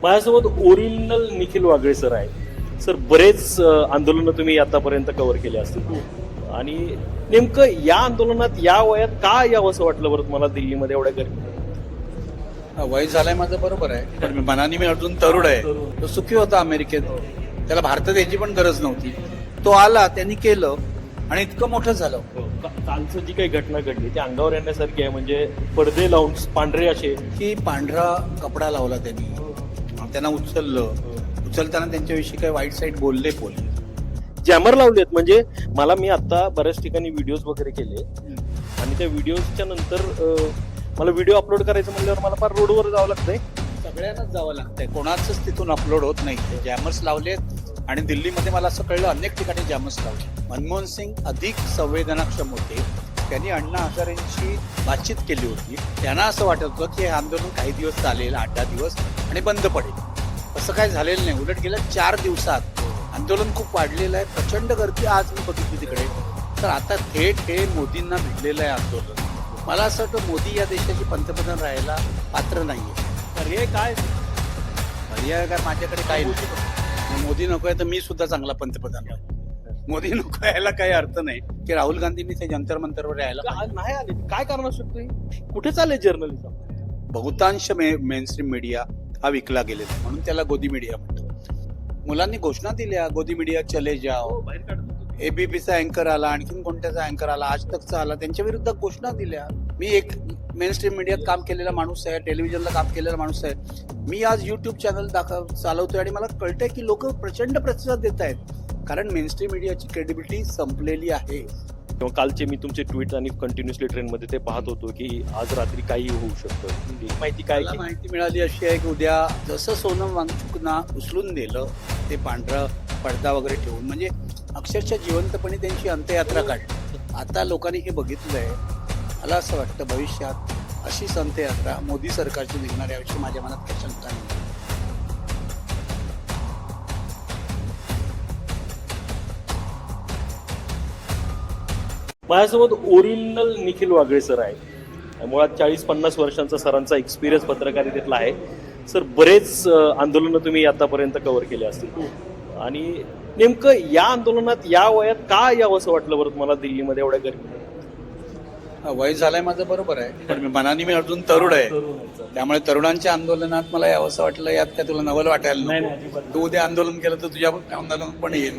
माझ्यासोबत original Nikhil Wagle sir आहे. Sir बरेच आंदोलनं तुम्ही आतापर्यंत कव्हर केले असतील आणि नेमकं या आंदोलनात या वयात का यावं असं वाटलं बरं तुम्हाला दिल्लीमध्ये एवढ्या गर्मी? वय झालंय माझं बरोबर आहे, पण मनाने मी अजून तरुण आहे. तो सुखी होता अमेरिकेत, त्याला भारतात यायची पण गरज नव्हती. तो आला, त्यांनी केलं आणि इतकं मोठं झालं. कालचं जी काही घटना घडली ती अंगावर येण्यासारखी आहे. म्हणजे पडदे लावून पांढरे असे की पांढरा कपडा लावला त्यांनी, त्यांना उचलताना त्यांच्याविषयी काही वाईट साईट बोलले जॅमर लावलेत. म्हणजे मी आता बऱ्याच ठिकाणी व्हिडिओज वगैरे केले आणि त्या व्हिडिओच्या नंतर मला व्हिडिओ अपलोड करायचं म्हणल्यावर मला फार रोडवर जावं लागतंय. सगळ्यांनाच जावं लागतंय, कोणाचंच तिथून अपलोड होत नाही. जॅमर्स लावलेत आणि दिल्लीमध्ये मला असं कळलं अनेक ठिकाणी जॅमर्स लावले. मनमोहन सिंग अधिक संवेदनाक्षम होते, त्यांनी अण्णा हजारेंशी बातचीत केली होती. त्यांना असं वाटत होतं की हे आंदोलन काही दिवस चालेल, 8-10 दिवस आणि बंद पडेल. असं काय झालेलं नाही. उलट गेल्या 4 दिवसात आंदोलन खूप वाढलेलं आहे. प्रचंड गर्दी आज मी बघितली तिकडे. तर आता थेट हे मोदींना भिडलेलं आहे आंदोलन. मला असं वाटतं मोदी या देशाचे पंतप्रधान राहायला पात्र नाहीये. पर्याय काय? पर्याय काय माझ्याकडे काही नाही. मोदी नको आहे तर मी सुद्धा चांगला पंतप्रधान राहतो. मोदी नको यायला काही अर्थ नाही की राहुल गांधींनी ते जंतर मंतरवर यायला नाही आले. काय कारण असू शकतो? कुठे चाललंय जर्नलिझम? बहुतांश मेनस्ट्रीम मीडिया हा विकला गेलेला आहे, म्हणून त्याला गोदी मीडिया म्हणतो. मुलांनी घोषणा दिल्या, गोदी मीडिया चले जाओ. बाहेर काढतो. एबीपीचा अँकर आला, आणखीन कोणत्याचा अँकर आला, आज तकचा आला, त्यांच्या विरुद्ध घोषणा दिल्या. मी एक मेनस्ट्रीम मीडियात काम केलेला माणूस आहे, टेलिव्हिजनला काम केलेला माणूस आहे. मी आज युट्यूब चॅनल चालवतोय आणि मला कळतंय की लोक प्रचंड प्रतिसाद देत आहेत, कारण मेनस्ट्रीम मीडियाची क्रेडिबिलिटी संपलेली आहे. किंवा कालचे मी तुमचे ट्विट आणि कंटिन्युअसली ट्रेनमध्ये ते पाहत होतो की आज रात्री काही होऊ शकतं. माहिती काय? मला माहिती मिळाली अशी आहे की उद्या जसं सोनम वांगचुकना उचलून दिलं ते पांढरा पडदा वगैरे ठेवून, म्हणजे अक्षरशः जिवंतपणे त्यांची अंत्ययात्रा काढली. आता लोकांनी हे बघितलंय. मला असं वाटतं भविष्यात अशीच अंत्ययात्रा मोदी सरकारची निघणार याविषयी माझ्या मनात काही शंका नाही. माझ्यासोबत ओरिजिनल निखिल वागळे सर आहे. मुळात 40-50 वर्षांचा सरांचा एक्सपिरियन्स पत्रकारितेतला आहे. सर बरेच आंदोलनं तुम्ही आतापर्यंत कव्हर केले असतील आणि नेमकं या आंदोलनात या वयात का यावं असं वाटलं बरं तुम्हाला दिल्लीमध्ये एवढ्या गर्मी? वय झालंय माझं बरोबर आहे, पण मनाने मी अजून तरुण आहे. त्यामुळे तरुणांच्या आंदोलनात मला यावं असं वाटलं. यात काय तुला नवल वाटायला नको. तू उद्या आंदोलन केलं तर तुझ्या आंदोलन पण येईल.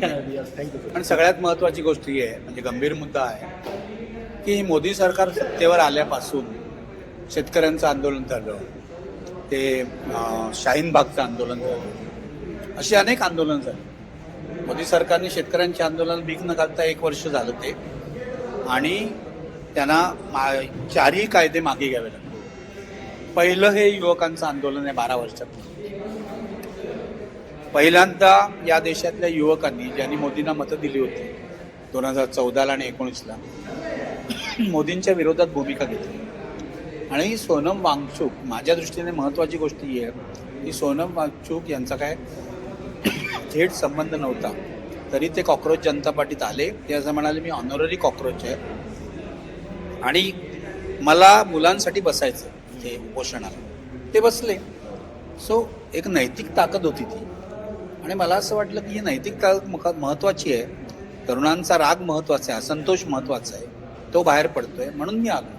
पण सगळ्यात महत्वाची गोष्ट ही आहे, म्हणजे गंभीर मुद्दा आहे की मोदी सरकार सत्तेवर आल्यापासून शेतकऱ्यांचं आंदोलन झालं, ते शाहीन बागचं आंदोलन झालं, अशी अनेक आंदोलन झाली. मोदी सरकारने शेतकऱ्यांचे आंदोलन भीक न घालता 1 वर्ष झालं ते, आणि त्यांना 4ही कायदे मागे घ्यावे लागले. पहिलं हे युवकांचं आंदोलन आहे 12 वर्षात. पहिल्यांदा या देशातल्या युवकांनी, ज्यांनी मोदींना मतं दिली होती 2014 आणि 19ला, मोदींच्या विरोधात भूमिका घेतली. आणि सोनम वांगचुक, माझ्या दृष्टीने महत्त्वाची गोष्ट ही आहे की सोनम वांगचुक यांचा काय थेट संबंध नव्हता, तरी ते कॉक्रोच जनता पार्टीत आले. ते असं म्हणाले मी ऑनररी कॉक्रोच आहे आणि मला मुलांसाठी बसायचं ते उपोषणाला. ते बसले. सो एक नैतिक ताकद होती ती, आणि मला असं वाटलं की ही नैतिक ताकद महत्त्वाची आहे. तरुणांचा राग महत्त्वाचा आहे, असंतोष महत्त्वाचा आहे, तो बाहेर पडतोय, म्हणून मी आलो.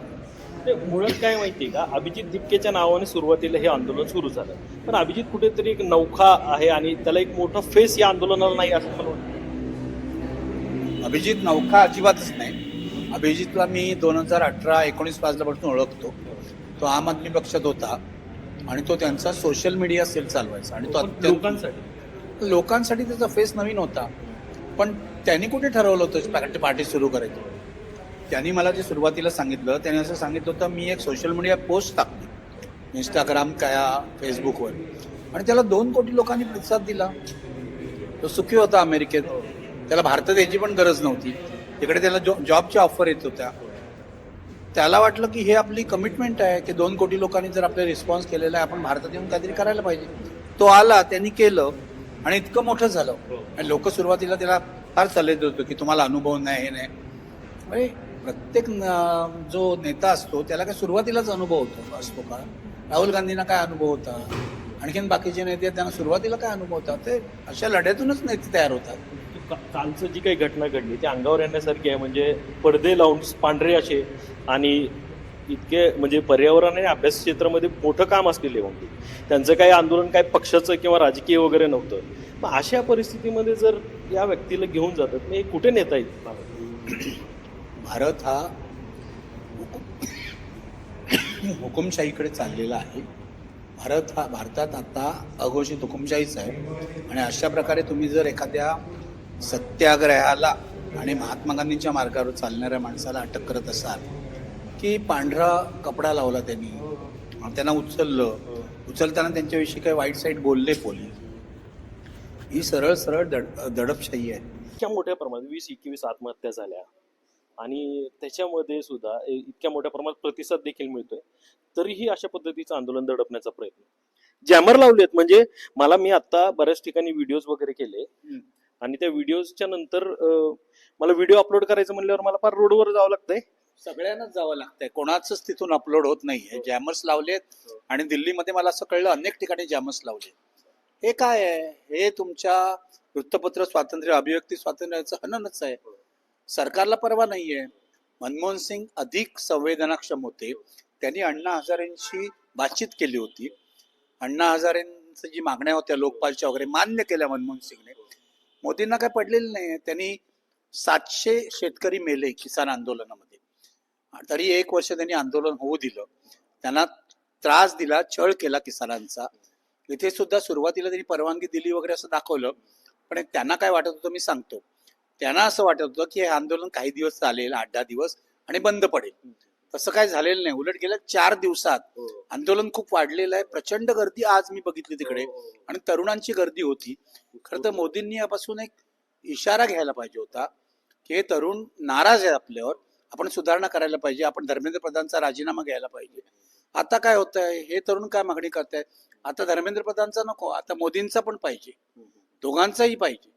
मुळात काय माहितीये का, अभिजित दिपकेच्या नावाने सुरुवातीला हे आंदोलन सुरू झालं, पण अभिजित कुठेतरी एक नौखा आहे आणि त्याला एक मोठा फेस या आंदोलनाला नाही असं मला वाटतं. अभिजित नौखा अजिबातच नाही. अभिजितला मी 2018-19 पासून ओळखतो. तो आम आदमी पक्षात होता आणि तो त्यांचा सोशल मीडिया सेल चालवायचा, आणि तो लोकांसाठी त्याचा फेस नवीन होता. पण त्यांनी कुठे ठरवलं होतं पार्टी सुरू करायची? त्यांनी मला जे सुरुवातीला सांगितलं, त्यांनी असं सांगितलं होतं मी एक सोशल मीडिया पोस्ट टाकली इंस्टाग्राम काय फेसबुकवर, आणि त्याला 2 कोटी लोकांनी प्रतिसाद दिला. तो सुखी होता अमेरिकेत, त्याला भारतात यायची पण गरज नव्हती. तिकडे त्याला जॉबच्या ऑफर येत होत्या. त्याला वाटलं की हे आपली कमिटमेंट आहे की 2 कोटी लोकांनी जर आपला रिस्पॉन्स केलेला आहे, आपण भारतात येऊन काहीतरी करायला पाहिजे. तो आला, त्यांनी केलं आणि इतकं मोठं झालं. आणि लोक सुरुवातीला त्याला फार सल्ले देत होते की तुम्हाला अनुभव नाही, हे नाही. म्हणजे प्रत्येक जो नेता असतो त्याला काय सुरुवातीलाच अनुभव असतो का? राहुल गांधींना काय अनुभव होता? आणखीन बाकीचे नेते आहेत, त्यांना सुरुवातीला काय अनुभव होता ते अशा लढ्यातूनच नेते तयार होतात. कालचं जी काही घटना घडली ती अंगावर येण्यासारखी आहे. म्हणजे पडदे लावून पांढरे असे आणि इतके म्हणजे पर्यावरण आणि अभ्यास क्षेत्रामध्ये मोठं काम असलेले म्हणजे त्यांचं काही आंदोलन काय पक्षाचं किंवा राजकीय वगैरे नव्हतं. मग अशा परिस्थितीमध्ये जर या व्यक्तीला घेऊन जातात मग हे कुठे नेता येईल? भारत हा हुकुमशाहीकडे चाललेला आहे. भारतात आता अघोषित हुकुमशाहीच आहे. आणि अशा प्रकारे तुम्ही जर एखाद्या सत्याग्रहाला आणि महात्मा गांधींच्या मार्गावर चालणाऱ्या माणसाला अटक करत असाल, की पांढरा कपडा लावला त्यांनी, त्यांना उचलताना त्यांच्याविषयी काही वाईट साईट बोलले पोलीस, ही सरळ सरळ दडपशाही आहे. इतक्या मोठ्या प्रमाणात 20-21 आत्महत्या झाल्या आणि त्याच्यामध्ये सुद्धा इतक्या मोठ्या प्रमाणात प्रतिसाद देखील मिळतोय, तरीही अशा पद्धतीचं आंदोलन दडपण्याचा प्रयत्न. जॅमर लावलेत. म्हणजे मी आता बऱ्याच ठिकाणी व्हिडिओज वगैरे केले आणि त्या व्हिडिओजच्या नंतर मला व्हिडिओ अपलोड करायचं म्हणल्यावर मला फार रोडवर जावं लागतंय. सगळ्यांनाच जावं लागतंय, कोणाचंच तिथून अपलोड होत नाहीये. जॅमर्स लावलेत आणि दिल्लीमध्ये मला असं कळलं अनेक ठिकाणी जॅमर्स लावले. हे काय आहे? हे तुमच्या वृत्तपत्र स्वातंत्र्य, अभिव्यक्ती स्वातंत्र्याचं हननच आहे. सरकारला परवा नाहीये. मनमोहन सिंग अधिक संवेदनाक्षम होते. त्यांनी अण्णा हजारेंशी बातचीत केली होती. अण्णा हजारेंचं जी मागण्या होत्या लोकपालच्या वगैरे मान्य केल्या मनमोहन सिंगने. मोदींना काय पडलेलं नाही. त्यांनी 700 शेतकरी मेले किसान आंदोलनामध्ये, तरी 1 वर्ष त्यांनी आंदोलन होऊ दिलं. त्यांना त्रास दिला, छळ केला किसानांचा. इथे सुद्धा सुरुवातीला त्यांनी परवानगी दिली वगैरे असं दाखवलं, पण त्यांना काय वाटत होतं मी सांगतो. त्यांना असं वाटत होतं की हे आंदोलन काही दिवस चालेल, 8-10 दिवस, आणि बंद पडेल. तसं काय झालेलं नाही. उलट गेल्या 4 दिवसात आंदोलन खूप वाढलेलं आहे. प्रचंड गर्दी आज मी बघितली तिकडे, आणि तरुणांची गर्दी होती. खरं तर मोदींनी यापासून एक इशारा घ्यायला पाहिजे होता की हे तरुण नाराज आहे आपल्यावर, आपण सुधारणा करायला पाहिजे, आपण धर्मेंद्र प्रधानचा राजीनामा घ्यायला पाहिजे. आता काय होतंय, हे तरुण काय मागणी करतायत, आता धर्मेंद्र प्रधानचा नको, आता मोदींचा पण पाहिजे, दोघांचाही पाहिजे.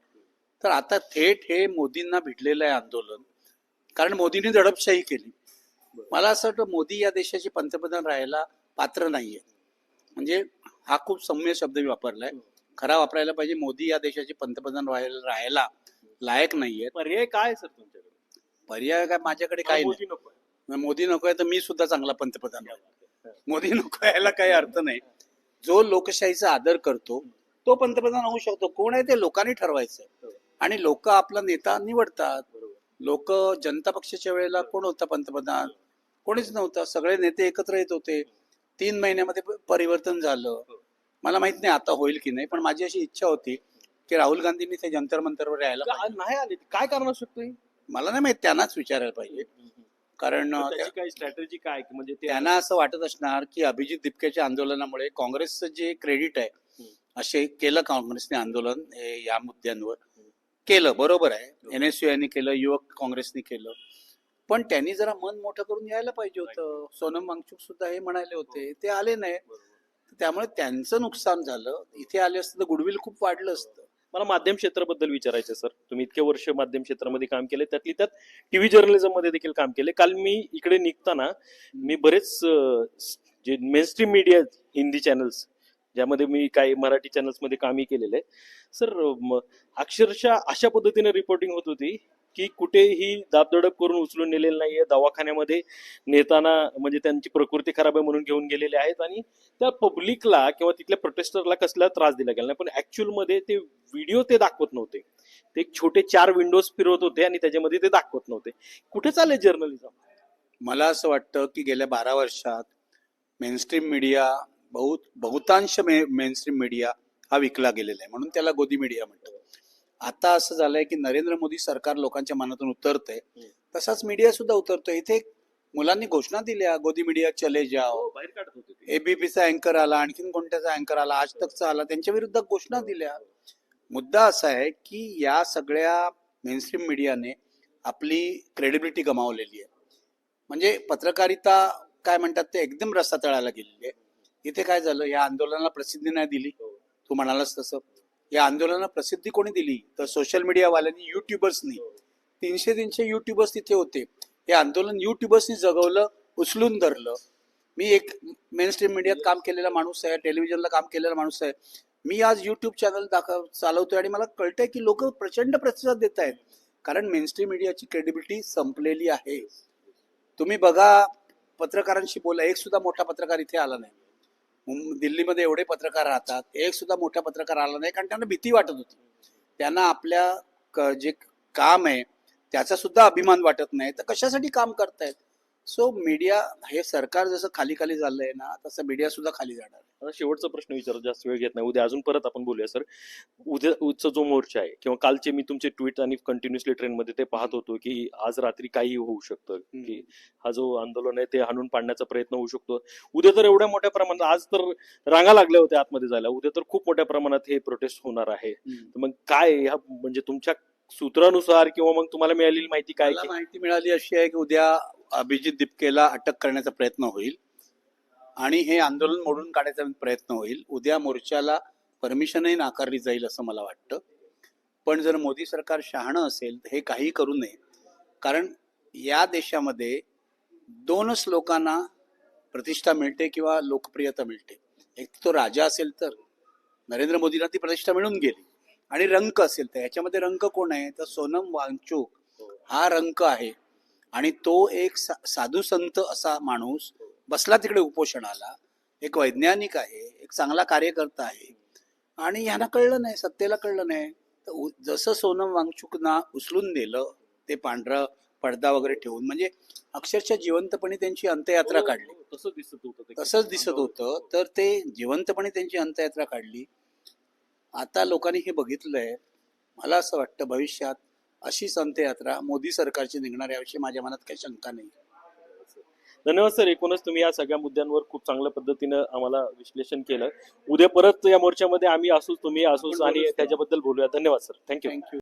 तर आता थेट हे मोदींना भिडलेलं आहे आंदोलन, कारण मोदींनी दडपशाही केली. मला असं वाटतं मोदी या देशाचे पंतप्रधान राहायला पात्र नाहीये. म्हणजे हा खूप सौम्य शब्द मी वापरलाय, खरा वापरायला पाहिजे. मोदी या देशाचे पंतप्रधान राहायला लायक नाहीये. पर्याय काय सर तुमच्याकडे? पर्याय काय माझ्याकडे काही नाही. मोदी नकोय तर मी सुद्धा चांगला पंतप्रधान राहील. मोदी नको यायला काही अर्थ नाही. जो लोकशाहीचा आदर करतो तो पंतप्रधान होऊ शकतो. कोण आहे ते लोकांनी ठरवायचं, आणि लोक आपला नेता निवडतात. लोक जनता पक्षाच्या वेळेला कोण होता पंतप्रधान? कोणीच नव्हता. सगळे नेते एकत्र येत होते. 3 महिन्यामध्ये परिवर्तन झालं. मला माहित नाही आता होईल की नाही, पण माझी अशी इच्छा होती की राहुल गांधींनी ते जंतर मंतरवर यायला पाहिजे. नाही आले, काय कारण असू शकतं? मला नाही माहित, त्यांनाच विचारायला पाहिजे. कारण काही स्ट्रॅटेजी काय, म्हणजे त्यांना असं वाटत असणार की अभिजित दिपकेच्या आंदोलनामुळे काँग्रेसचं जे क्रेडिट आहे, असे केलं काँग्रेसने आंदोलन या मुद्द्यांवर केलं. बरोबर आहे, NSUने केलं, युवक काँग्रेसने केलं, पण त्यांनी जरा मन मोठं करून यायला पाहिजे होतं. सोनम वांगचुक सुद्धा हे म्हणाले होते, ते आले नाही. त्यामुळे त्यांचं नुकसान झालं. इथे आले असतं तर गुडविल खूप वाढलं असतं. मला माध्यम क्षेत्राबद्दल विचारायचं सर. तुम्ही इतके वर्ष माध्यम क्षेत्रामध्ये काम केले, त्यातली त्यात टीव्ही जर्नलिझम मध्ये देखील काम केले. काल मी इकडे निघताना मी बरेच जे मेनस्ट्रीम मीडिया हिंदी चॅनल्स, ज्यामध्ये मी काही मराठी चॅनल्स मध्ये कामही केलेलं आहे सर, अक्षरशः अशा पद्धतीने रिपोर्टिंग होत होती की कुठेही दाबदडप करून उचलून नेलेलं नाहीये. दवाखान्यामध्ये नेताना म्हणजे त्यांची प्रकृती खराब आहे म्हणून घेऊन गेलेले आहेत, आणि त्या पब्लिकला किंवा तिथल्या प्रोटेस्टरला कसला त्रास दिला गेला नाही. पण ऍक्च्युअल मध्ये ते व्हिडिओ ते दाखवत नव्हते. ते छोटे 4 विंडोज फिरवत होते आणि त्याच्यामध्ये ते दाखवत नव्हते. कुठे चाललंय जर्नलिझम? मला असं वाटतं की गेल्या 12 वर्षात मेनस्ट्रीम मीडिया बहुतांश मेनस्ट्रीम मीडिया हा विकला गेलेला आहे, म्हणून त्याला गोदी मीडिया म्हणतात. आता असं झालंय की नरेंद्र मोदी सरकार लोकांच्या मनातून उतरतंय, तसाच मीडिया सुद्धा उतरतोय. इथे मुलांनी घोषणा दिल्या, गोदी मीडिया चले जाओ. बाहेर काढत होते. एबीपीचा अँकर आला, आणखीन कोणत्याचा अँकर आला, आज तकचा आला, त्यांच्या विरुद्ध घोषणा दिल्या. मुद्दा असा आहे की या सगळ्या मेनस्ट्रीम मीडियाने आपली क्रेडिबिलिटी गमावलेली आहे. म्हणजे पत्रकारिता काय म्हणतात ते एकदम रस्त्यातळाला गेलेली आहे. इथे काय झालं, या आंदोलनाला प्रसिद्धी नाही दिली. तू म्हणालास तसं या आंदोलनाला प्रसिद्धी कोणी दिली तर सोशल मीडियावाल्यांनी, युट्यूबर्सनी. 300 युट्यूबर्स तिथे होते. हे आंदोलन युट्यूबर्सनी जगवलं, उचलून धरलं. मी एक मेन स्ट्रीम मीडियात काम केलेला माणूस आहे, टेलिव्हिजनला काम केलेला माणूस आहे. मी आज युट्यूब चॅनल चालवतोय आणि मला कळतंय की लोक प्रचंड प्रतिसाद देत आहेत, कारण मेन स्ट्रीम मीडियाची क्रेडिबिलिटी संपलेली आहे. तुम्ही बघा, पत्रकारांशी बोला, एक सुद्धा मोठा पत्रकार इथे आला नाही. दिल्लीमध्ये एवढे पत्रकार राहतात, एक सुद्धा मोठा पत्रकार आला नाही, कारण त्यांना भीती वाटत होती. त्यांना आपल्या जे काम आहे त्याचा सुद्धा अभिमान वाटत नाही, तर कशासाठी काम करतायत. सो मीडिया, हे सरकार जसं खाली खाली झालंय ना, तसं मीडिया सुद्धा खाली जाणार. आता शेवटचा प्रश्न विचारतो, जास्त वेळ घेत नाही. उद्या अजून परत आपण बोलूया सर. उद्याचा जो मोर्चा आहे किंवा कालचे मी तुमचे ट्विट आणि कंटिन्युअसली ट्रेनमध्ये ते पाहत होतो की आज रात्री काही होऊ शकतं, की हा जो आंदोलन आहे ते हाणून पाडण्याचा प्रयत्न होऊ शकतो. उद्या तर एवढ्या मोठ्या प्रमाणात, आज तर रांगा लागल्या होत्या आतमध्ये जायला, उद्या तर खूप मोठ्या प्रमाणात हे प्रोटेस्ट होणार आहे. तर मग काय ह्या म्हणजे तुमच्या सूत्रानुसार किंवा मग तुम्हाला मिळालेली माहिती काय? मला माहिती मिळाली अशी आहे की उद्या अभिजित दिपकेला अटक करण्याचा प्रयत्न होईल आणि हे आंदोलन मोडून काढायचा प्रयत्न होईल. उद्या मोर्चाला परमिशनही नाकारली जाईल असं मला वाटतं. पण जर मोदी सरकार शहाणं असेल तर हे काही करू नये, कारण या देशामध्ये दोनच लोकांना प्रतिष्ठा मिळते किंवा लोकप्रियता मिळते. एक तो राजा असेल, तर नरेंद्र मोदीला ती प्रतिष्ठा मिळून गेली, आणि रंक असेल तर ह्याच्यामध्ये रंक कोण आहे, तर सोनम वांगचुक हा रंक आहे. आणि तो एक साधू संत असा माणूस बसला तिकडे उपोषणाला, एक वैज्ञानिक आहे, एक चांगला कार्यकर्ता आहे, आणि ह्यांना कळलं नाही, सत्तेला कळलं नाही. तर जसं सोनम वांगचुकना उचलून दिलं, ते पांढरा पडदा वगैरे ठेवून, म्हणजे अक्षरशः जिवंतपणे त्यांची अंत्ययात्रा काढली. तसंच दिसत होतं, तर ते जिवंतपणे त्यांची अंत्ययात्रा काढली. आता लोकांनी हे बघितलंय. मला असं वाटतं भविष्यात अशीच अंत्ययात्रा मोदी सरकारची निघणार, याविषयी माझ्या मनात काही शंका नाही. धन्यवाद सर. एकूणच तुम्ही या सगळ्या मुद्द्यांवर खूप चांगल्या पद्धतीनं आम्हाला विश्लेषण केलं. उद्या परत या मोर्चामध्ये आम्ही असू, तुम्ही असू, आणि त्याच्याबद्दल बोलूया. धन्यवाद सर. थँक्यू.